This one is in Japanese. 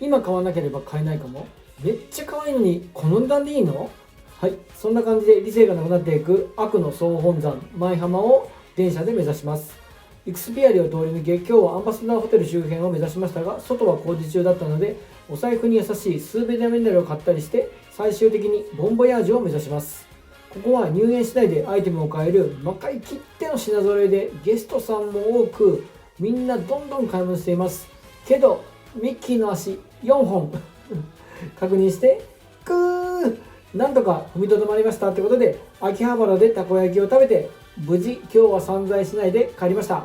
今買わなければ買えないかも。めっちゃ可愛いのにこの値段でいいの？はい、そんな感じで理性がなくなっていく悪の総本山舞浜を電車で目指します。イクスピアリを通り抜け、今日はアンバサダーホテル周辺を目指しましたが、外は工事中だったのでお財布に優しいスーベニアミネルを買ったりして、最終的にボンボヤージュを目指します。ここは入園次第でアイテムを買える魔界きっての品揃えで、ゲストさんも多くみんなどんどん買い物していますけど、ミッキーの足4本確認してくー、なんとか踏みとどまりましたってことで、秋葉原でたこ焼きを食べて無事今日は散財しないで帰りました。